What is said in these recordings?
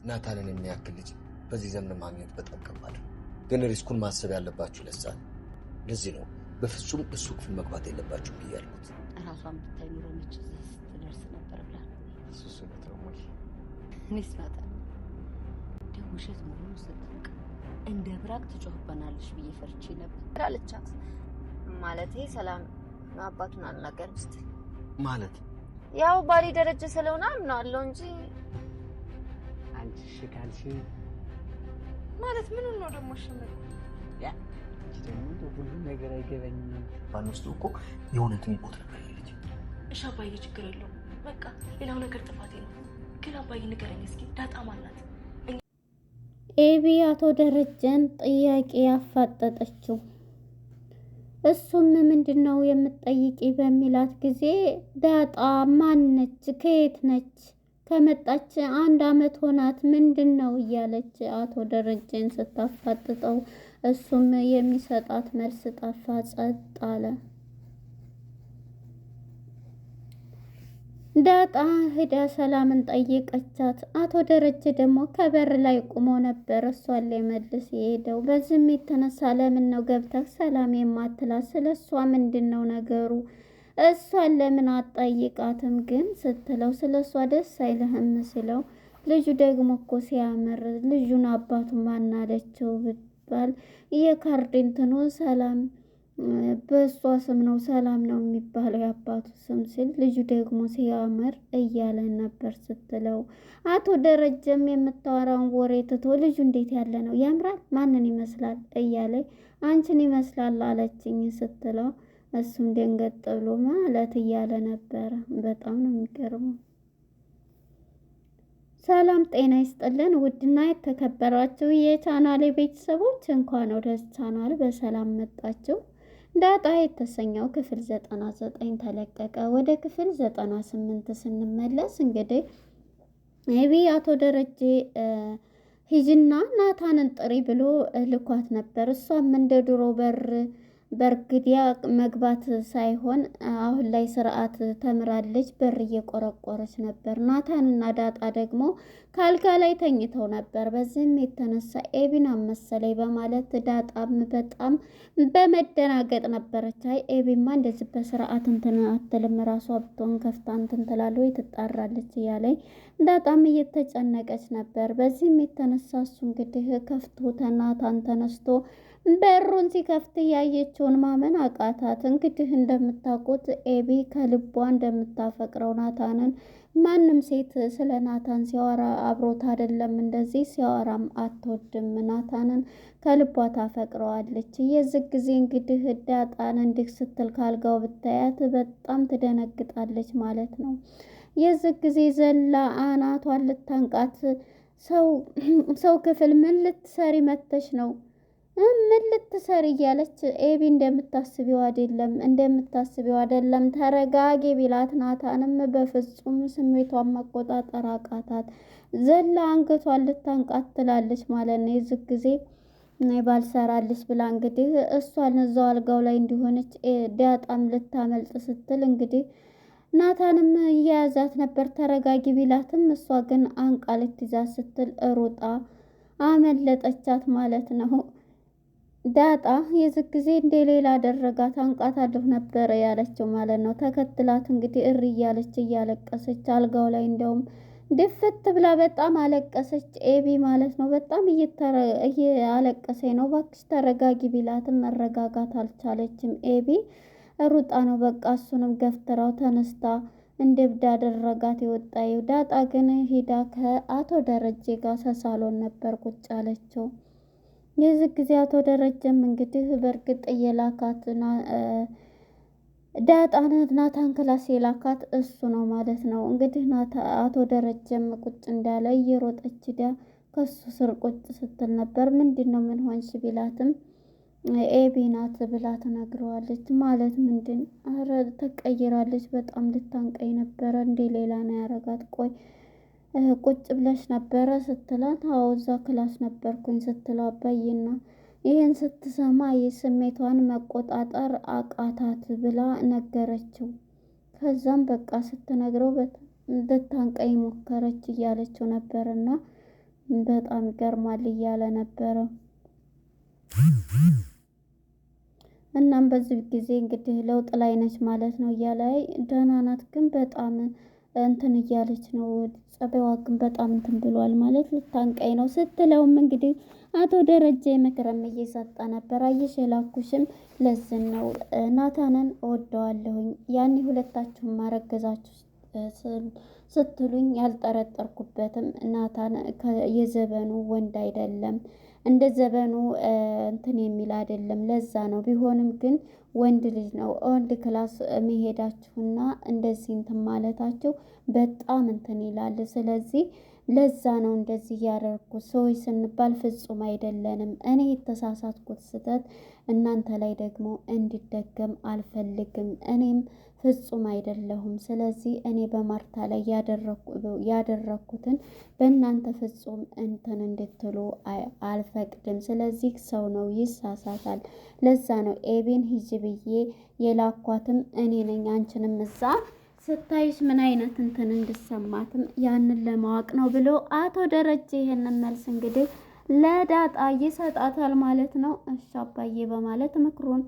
ናታንን የሚያክል ልጅ በዚህ ዘመን ማግኘት በጣም ከባድ ነው። ግን ሪስኩን ማሰብ ያለባችሁ ለዛ ነው። ለዚህ ነው በፍጹም እሱ ክፍል መግባት የለባችሁ ብያልኩት። ራሷን ብታይ ኑሮ መች ስትደርስ ነበር ብላ እሱ ነው ወይ? እኔስ ናታን ደግሞ ውሸት መሆኑን ስታውቅ እንደ ብራቅ ትጮህበናለሽ ብዬ ፈርቼ ነበር አለቻት። ማለቴ ሰላም አባቱን አልናገርም ስትል ማለት ያው ባሪ ደረጀ ስለሆነ አምናለሁ እንጂ አንቺ ሽካልሽ ማለት ምን ነው ደግሞ ሽምር ያ ደግሞ ሁሉ ነገር አይገበኝም። ባንወስዱ እኮ የእውነትን ይቦት ነበር ልጅ። እሺ አባዬ ችግር የለውም በቃ ሌላው ነገር ጥፋቴ ነው። ግን አባዬ ንገረኝ እስኪ ዳጣ ማናት? ኤቢ አቶ ደረጀን ጥያቄ ያፋጠጠችው። እሱም ምንድነው የምትጠይቂ በሚላት ጊዜ ዳጣ ማነች? ከየት ነች? ከመጣች 1 አመት ሆናት። ምንድነው እያለች አቶ ደረጀን ስታፋጥጠው እሱም የሚሰጣት መልስ ጠፋ፣ ጸጥ አለ። ዳጣ ሄዳ ሰላምን ጠየቀቻት። አቶ ደረጀ ደግሞ ከበር ላይ ቆሞ ነበር እሷን ሊመልስ የሄደው። በዚህም የተነሳ ለምን ነው ገብተህ ሰላም የማትላት? ስለሷ ምንድነው ነገሩ? እሷን ለምን አትጠይቃትም ግን ስትለው ስለሷ ደስ አይልህም ሲለው ልጁ ደግሞ እኮ ሲያምር ልጁን አባቱ ማናለችው ብባል የካርድ እንትኑ ሰላም በእሷ ስም ነው ሰላም ነው የሚባለው የአባቱ ስም ሲል ልጁ ደግሞ ሲያምር እያለ ነበር ስትለው አቶ ደረጀም የምታወራውን ወሬ ትቶ ልጁ እንዴት ያለ ነው ያምራል፣ ማንን ይመስላል እያለ አንቺን ይመስላል አለችኝ ስትለው እሱም ደንገጥ ብሎ ማለት እያለ ነበረ። በጣም ነው የሚገርመው። ሰላም ጤና ይስጥልን ውድና የተከበራችሁ የቻናሌ ቤተሰቦች እንኳን ወደ ቻናል በሰላም መጣችሁ። ዳጣ የተሰኘው ክፍል 99 ተለቀቀ። ወደ ክፍል 98 ስንመለስ እንግዲህ ኤቢ አቶ ደረጀ ሂጂና ናታንን ጥሪ ብሎ ልኳት ነበር። እሷም እንደ ድሮ በርግዲያ መግባት ሳይሆን አሁን ላይ ስርዓት ተምራለች። በር እየቆረቆረች ነበር። ናታንና ዳጣ ደግሞ ካልጋ ላይ ተኝተው ነበር። በዚህም የተነሳ ኤቢን አመሰለኝ በማለት ዳጣም በጣም በመደናገጥ ነበረች። አይ ኤቢማ እንደዚህ በስርዓት እንትን አትልም፣ ራሷ ብትሆን ከፍታ እንትን ትላለች ትጣራለች እያለኝ ዳጣም እየተጨነቀች ነበር። በዚህም የተነሳ እሱ እንግዲህ ከፍቶ ናታን ተነስቶ በሩን ሲከፍት ያየችውን ማመን አቃታት። እንግዲህ እንደምታውቁት ኤቢ ከልቧ እንደምታፈቅረው ናታንን ማንም ሴት ስለ ናታን ሲያወራ አብሮት አይደለም እንደዚህ ሲያወራም አትወድም። ናታንን ከልቧ ታፈቅረዋለች። የዚህ ጊዜ እንግዲህ ዳጣን እንዲህ ስትል ካልጋው ብታያት በጣም ትደነግጣለች ማለት ነው። የዚህ ጊዜ ዘላ አናቷን ልታንቃት ሰው ክፍል ምን ልትሰሪ መተሽ ነው? ምን ልትሰሪ እያለች ኤቢ እንደምታስቢው አይደለም ተረጋጊ ቢላት ናታንም በፍጹም ስሜቷን መቆጣጠር አቃታት። ዘላ አንገቷን ልታንቃት ትላለች ማለት ነው። የዚህ ጊዜ ባልሰራልሽ ብላ እንግዲህ እሷን እዛው አልጋው ላይ እንዲሆነች ዳጣም ልታመልጥ ስትል እንግዲህ ናታንም እየያዛት ነበር ተረጋጊ ቢላትም እሷ ግን አንቃ ልትይዛት ስትል ሩጣ አመለጠቻት ማለት ነው። ዳጣ የዚህ ጊዜ እንደ ሌላ አደረጋት። አንቃታለሁ ነበር ያለችው ማለት ነው። ተከትላት እንግዲህ እሪ እያለች እያለቀሰች አልጋው ላይ እንደውም ድፍት ብላ በጣም አለቀሰች ኤቢ ማለት ነው። በጣም እያለቀሰኝ ነው እባክሽ ተረጋጊ ቢላትም መረጋጋት አልቻለችም ኤቢ። ሩጣ ነው በቃ እሱንም ገፍትራው ተነስታ እንደ እብድ አደረጋት የወጣየው። ዳጣ ግን ሂዳ ከአቶ ደረጀ ጋር ሰሳሎን ነበር ቁጭ አለችው። የዚህ ጊዜ አቶ ደረጀም እንግዲህ በእርግጥ የላካት ዳጣን ናታን ክላስ የላካት እሱ ነው ማለት ነው። እንግዲህ አቶ ደረጀም ቁጭ እንዳለ እየሮጠች ሂዳ ከሱ ስር ቁጭ ስትል ነበር። ምንድነው ምን ሆንሽ ቢላትም ኤቢ ናት ብላ ትነግረዋለች። ማለት ምንድን? አረ ተቀይራለች በጣም ልታንቀኝ ነበረ እንዴ ሌላ ነው ያረጋት። ቆይ ቁጭ ብለሽ ነበረ ስትላት አዎ እዛ ክላስ ነበርኩኝ ስትለው አባዬና ይህን ስትሰማ የስሜቷን መቆጣጠር አቃታት ብላ ነገረችው። ከዛም በቃ ስትነግረው ልታንቀኝ ሞከረች እያለችው ነበርና በጣም ይገርማል እያለ ነበረ። እናም በዚህ ጊዜ እንግዲህ ለውጥ ላይ ነች ማለት ነው እያለ ደህና ናት፣ ግን በጣም እንትን እያለች ነው፣ ጸባይዋ ግን በጣም እንትን ብሏል ማለት ልታንቀኝ ነው ስትለውም እንግዲህ አቶ ደረጀ ምክርም እየሰጠ ነበር። አየሽ የላኩሽም ለዝን ነው ናታንን እወደዋለሁኝ ያኔ ሁለታችሁም ማረገዛችሁ ስትሉኝ ያልጠረጠርኩበትም ናታን የዘበኑ ወንድ አይደለም፣ እንደ ዘበኑ እንትን የሚል አይደለም። ለዛ ነው ቢሆንም ግን ወንድ ልጅ ነው። ወንድ ክላስ መሄዳችሁና እንደዚህ እንትን ማለታችሁ በጣም እንትን ይላል። ስለዚህ ለዛ ነው እንደዚህ ያደረኩት። ሰዎች ስንባል ፍጹም አይደለንም። እኔ የተሳሳትኩት ስህተት እናንተ ላይ ደግሞ እንዲደገም አልፈልግም። እኔም ፍጹም አይደለሁም። ስለዚህ እኔ በማርታ ላይ ያደረኩትን በእናንተ ፍጹም እንትን እንድትሉ አልፈቅድም። ስለዚህ ሰው ነው ይሳሳታል። ለዛ ነው ኤቢን ሂጂ ብዬ የላኳትም እኔ ነኝ። አንቺንም እዛ ስታይሽ ምን አይነት እንትን እንድሰማትም ያንን ለማወቅ ነው ብሎ አቶ ደረጀ ይሄንን መልስ እንግዲህ ለዳጣ ይሰጣታል ማለት ነው። እሺ አባዬ በማለት ምክሩን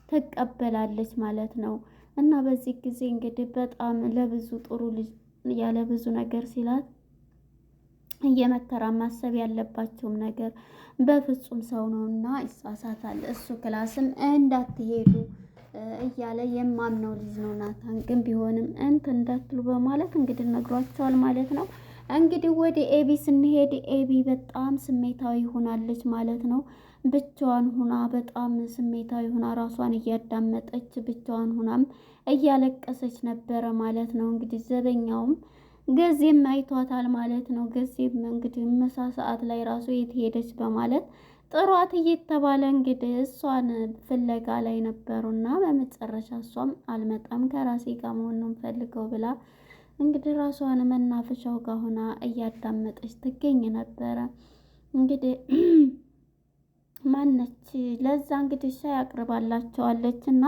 ትቀበላለች ማለት ነው። እና በዚህ ጊዜ እንግዲህ በጣም ለብዙ ጥሩ ልጅ ያለ ብዙ ነገር ሲላት እየመከራ ማሰብ ያለባቸውም ነገር በፍጹም ሰው ነውና ይሳሳታል። እሱ ክላስም እንዳትሄዱ እያለ የማምነው ልጅ ነው ናታን፣ ግን ቢሆንም እንትን እንዳትሉ በማለት እንግዲህ ነግሯቸዋል ማለት ነው። እንግዲህ ወደ ኤቢ ስንሄድ ኤቢ በጣም ስሜታዊ ሆናለች ማለት ነው። ብቻዋን ሁና በጣም ስሜታዊ ሁና ራሷን እያዳመጠች ብቻዋን ሁናም እያለቀሰች ነበረ ማለት ነው። እንግዲህ ዘበኛውም ገዜም አይቷታል ማለት ነው። ገዜም እንግዲህ ምሳ ሰዓት ላይ ራሱ የት ሄደች በማለት ጥሯት እየተባለ እንግዲህ እሷን ፍለጋ ላይ ነበሩና በመጨረሻ እሷም አልመጣም ከራሴ ጋር መሆን ነው የምፈልገው ብላ እንግዲህ ራሷን መናፈሻው ጋር ሆና እያዳመጠች ትገኝ ነበረ። እንግዲህ ማነች ለዛ እንግዲህ ሻይ አቅርባላቸዋለች እና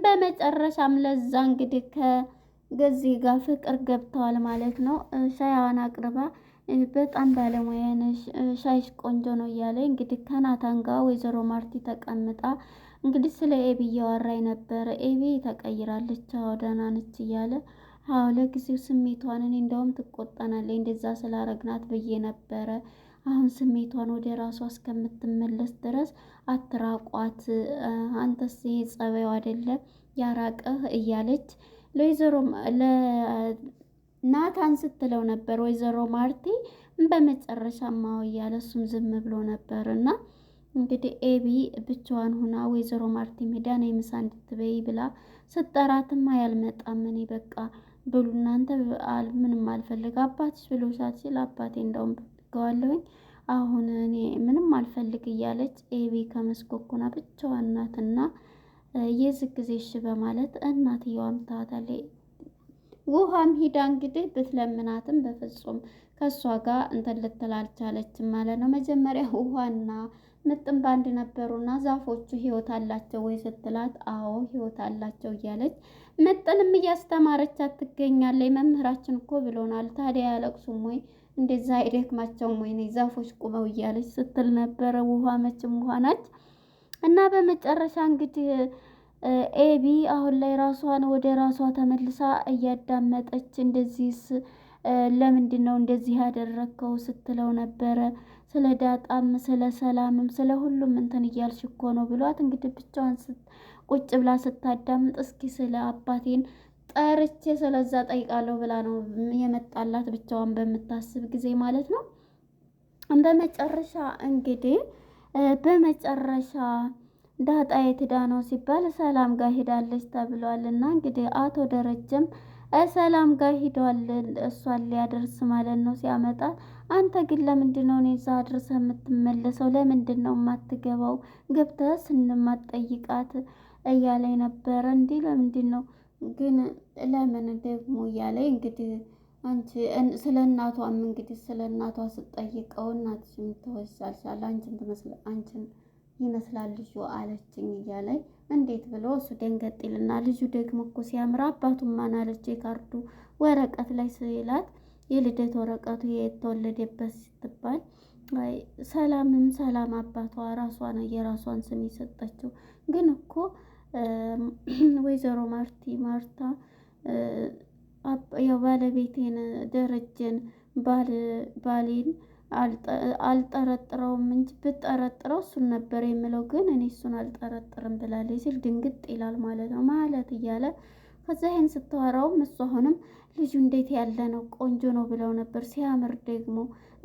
በመጨረሻም ለዛ እንግዲህ ከገዜ ጋር ፍቅር ገብተዋል ማለት ነው። ሻያዋን አቅርባ በጣም ባለሙያ ነሽ፣ ሻይሽ ቆንጆ ነው እያለ እንግዲህ ከናታን ጋር ወይዘሮ ማርቲ ተቀምጣ እንግዲህ ስለ ኤቢ እያወራኝ ነበረ። ኤቢ ተቀይራለች፣ አዎ ደህና ነች እያለ አዎ ለጊዜው ስሜቷን እኔ እንደውም ትቆጣናለች እንደዛ ስላረግናት ብዬ ነበረ። አሁን ስሜቷን ወደ ራሷ እስከምትመለስ ድረስ አትራቋት፣ አንተስ ጸባዩ አይደለም ያራቀህ እያለች ለወይዘሮ ናታን ስትለው ነበር ወይዘሮ ማርቲ። በመጨረሻማ እያለ እሱም ዝም ብሎ ነበር። እና እንግዲህ ኤቢ ብቻዋን ሆና ወይዘሮ ማርቲ ሜዳ ነይ ምሳ እንድትበይ ብላ ስጠራትም አያልመጣም። እኔ በቃ ብሉ እናንተ ምንም አልፈልግ አባትሽ ብሎሻል ሲል አባቴ እንደውም ፈልገዋለሁኝ አሁን እኔ ምንም አልፈልግ እያለች ኤቢ ከመስኮኩና ብቻዋን ናትና የዚህ ጊዜ እሺ በማለት እናትየዋም ታታለች። ውሃም ሂዳ እንግዲህ ብትለምናትም በፍጹም ከእሷ ጋር እንትን ልትል አልቻለችም ማለት ነው። መጀመሪያ ውሃና ምጥን ባንድ ነበሩና ዛፎቹ ህይወት አላቸው ወይ ስትላት አዎ ህይወት አላቸው እያለች ምጥንም እያስተማረቻት ትገኛለች። መምህራችን እኮ ብሎናል፣ ታዲያ ያለቅሱም ወይ እንደዛ አይደክማቸውም ወይ ነው ዛፎች ቁመው እያለች ስትል ነበረ። ውሃ መቼም ውሃ ናች። እና በመጨረሻ እንግዲህ ኤቢ አሁን ላይ ራሷን ወደ ራሷ ተመልሳ እያዳመጠች እንደዚህስ ለምንድን ነው እንደዚህ ያደረግከው ስትለው ነበረ። ስለ ዳጣም ስለ ሰላምም ስለ ሁሉም እንትን እያልሽ እኮ ነው ብሏት እንግዲህ ብቻዋን ቁጭ ብላ ስታዳምጥ እስኪ ስለ አባቴን ጠርቼ ስለዛ ጠይቃለሁ ብላ ነው የመጣላት ብቻዋን በምታስብ ጊዜ ማለት ነው። በመጨረሻ እንግዲህ ዳጣ የት ሄዳ ነው ሲባል ሰላም ጋር ሄዳለች ተብሏል። እና እንግዲህ አቶ ደረጀም ሰላም ጋር ሂዷል እሷን ሊያደርስ ማለት ነው ሲያመጣት። አንተ ግን ለምንድን ነው እኔ እዛ አድርሰህ የምትመለሰው? ለምንድን ነው የማትገባው? ገብተህ ስንማትጠይቃት እያለኝ ነበረ። እንዲህ ለምንድን ነው ግን ለምን ደግሞ እያለኝ እንግዲህ አንቺ ስለ እናቷም እንግዲህ ስለ እናቷ ስትጠይቀው እናትሽ የምትወሳልሻል አንቺን ይመስላል ልጁ አለችኝ እያለኝ እንዴት ብሎ እሱ ደንገጥ ይልና ልጁ ደግሞ እኮ ሲያምር አባቱን ማን አለች የካርዱ ወረቀት ላይ ስላት የልደት ወረቀቱ የተወለደበት ስትባል ሰላም አባቷ ራሷ ነው የራሷን ስም የሰጠችው። ግን እኮ ወይዘሮ ማርታ ያው ባለቤቴን ደረጀን ባሌን አልጠረጥረውም እንጂ ብጠረጥረው እሱን ነበር የምለው፣ ግን እኔ እሱን አልጠረጥርም ብላለች ሲል ድንግጥ ይላል ማለት ነው። ማለት እያለ ከዛ ይሄን ስታወራውም እሱ አሁንም ልጁ እንዴት ያለ ነው ቆንጆ ነው ብለው ነበር፣ ሲያምር ደግሞ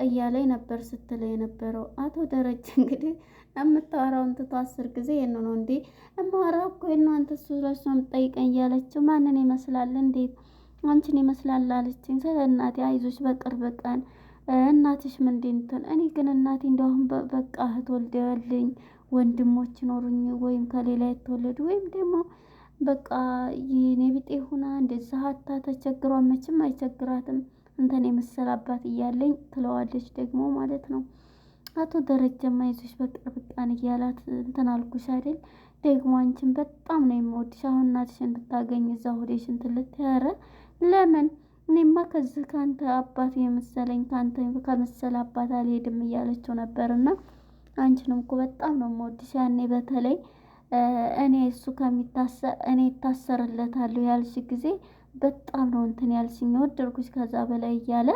እያለ ነበር ስትለው የነበረው። አቶ ደረጀ እንግዲህ የምታወራውን ትቶ 10 ጊዜ ነው እንዴ እማወራው እኮ እናንተ እሱ ለሱ የምትጠይቀኝ እያለችው ማንን ይመስላል እንዴት አንቺን ይመስላል አለችኝ። ስለ እናቴ አይዞሽ በቅርብ ቀን እናትሽ ምንድን ትል፣ እኔ ግን እናቴ እንደውም በቃ እህት ወልደልኝ ወንድሞች ኖሩኝ ወይም ከሌላ የተወለዱ ወይም ደግሞ በቃ የኔ ቢጤ ሆና እንደዛ ሀታ ተቸግሯ መቼም አይቸግራትም እንተን የመሰለ አባት እያለኝ ትለዋለች ደግሞ ማለት ነው። አቶ ደረጀም አይዞሽ በቅርብ ቀን እያላት እንትን አልኩሽ አይደል ደግሞ አንቺን በጣም ነው የምወድሽ፣ አሁን እናትሽን ብታገኝ እዛ ሆዴሽን ትልትያረ ለምን እኔማ ከዚህ ከአንተ አባት የመሰለኝ ከአንተ ከመሰለ አባት አልሄድም እያለችው ነበርና አንቺንም እኮ በጣም ነው የምወድሽ፣ ያኔ በተለይ እኔ እሱ እኔ እታሰርለታለሁ ያልሽ ጊዜ በጣም ነው እንትን ያልሽኝ ወደድኩሽ ከዛ በላይ እያለ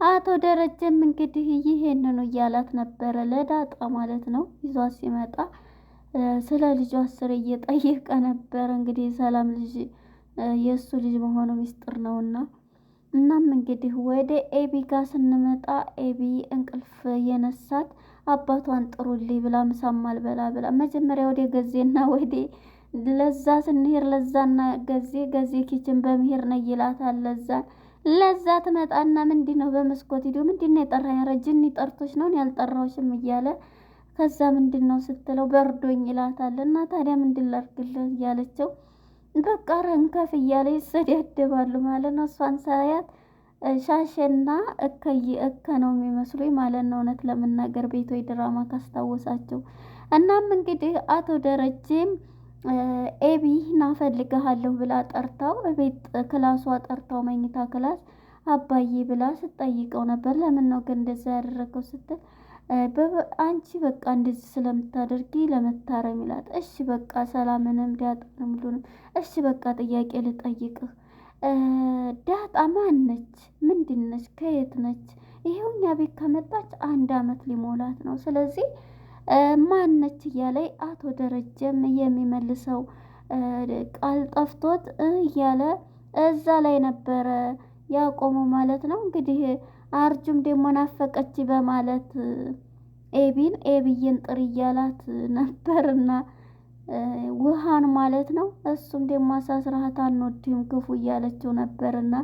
አቶ ደረጀም እንግዲህ ይሄንን ነው እያላት ነበረ ለዳጣ ማለት ነው። ይዟት ሲመጣ ስለ ልጇ አስር እየጠየቀ ነበረ። እንግዲህ ሰላም ልጅ የእሱ ልጅ መሆኑ ሚስጥር ነውና እናም እንግዲህ ወደ ኤቢ ጋር ስንመጣ ኤቢ እንቅልፍ የነሳት አባቷን ጥሩልኝ ብላ ምሳማል ብላ መጀመሪያ ወደ ገዜና ወደ ለዛ ስንሄድ ለዛና ገዜ ኪችን በመሄድ ነው ይላታል። ለዛ ትመጣና ምንድነው በመስኮት ሂዶ ምንድነው የጠራኝ ረጅኒ ጠርቶች ነው ያልጠራውሽም እያለ ከዛ ምንድነው ስትለው በርዶኝ ይላታል። እና ታዲያ ምንድን ላድርግልህ እያለችው በቃ ረንከፍ እያለ ይሰዳደባሉ ማለት ነው። እሷን ሳያት ሻሸና እከ ነው የሚመስሉኝ ማለት ነው እውነት ለመናገር ቤቶች ድራማ ካስታወሳቸው። እናም እንግዲህ አቶ ደረጀም ኤቢ ናፈልግሃለሁ ብላ ጠርታው ቤት ክላሷ ጠርታው መኝታ ክላስ አባዬ ብላ ስትጠይቀው ነበር። ለምን ነው ግን እንደዛ ያደረገው ስትል አንቺ በቃ እንደዚህ ስለምታደርጊ ለመታረም ይላት። እሺ በቃ ሰላምንም ዳጣንም ሁሉንም እሺ በቃ ጥያቄ ልጠይቅህ፣ ዳጣ ማን ነች? ምንድን ነች? ከየት ነች? ይሄው እኛ ቤት ከመጣች 1 አመት ሊሞላት ነው። ስለዚህ ማን ነች እያለ አቶ ደረጀም የሚመልሰው ቃል ጠፍቶት እያለ እዛ ላይ ነበረ ያቆመው ማለት ነው። እንግዲህ አርጁም ደግሞ ናፈቀች በማለት ኤቢዬን ጥሪ እያላት ነበርና ውሃን ማለት ነው። እሱም ደግሞ አሳስራሃት አንወድም ክፉ እያለችው ነበርና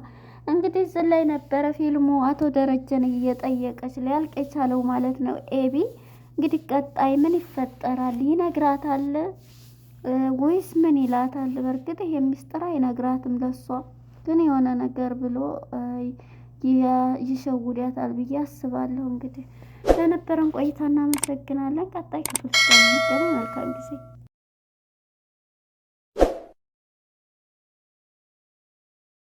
እንግዲህ እዚህ ላይ ነበረ ፊልሙ አቶ ደረጀን እየጠየቀች ሊያልቅ የቻለው ማለት ነው። ኤቢ እንግዲህ ቀጣይ ምን ይፈጠራል? ይነግራታል ወይስ ምን ይላታል? በእርግጥ ይሄ ሚስጥር አይነግራትም ለሷ ግን የሆነ ነገር ብሎ ይሸውዳታል ብዬ አስባለሁ። እንግዲህ ለነበረን ቆይታ እናመሰግናለን። ቀጣይ ክፍል እስከምንገናኝ መልካም ጊዜ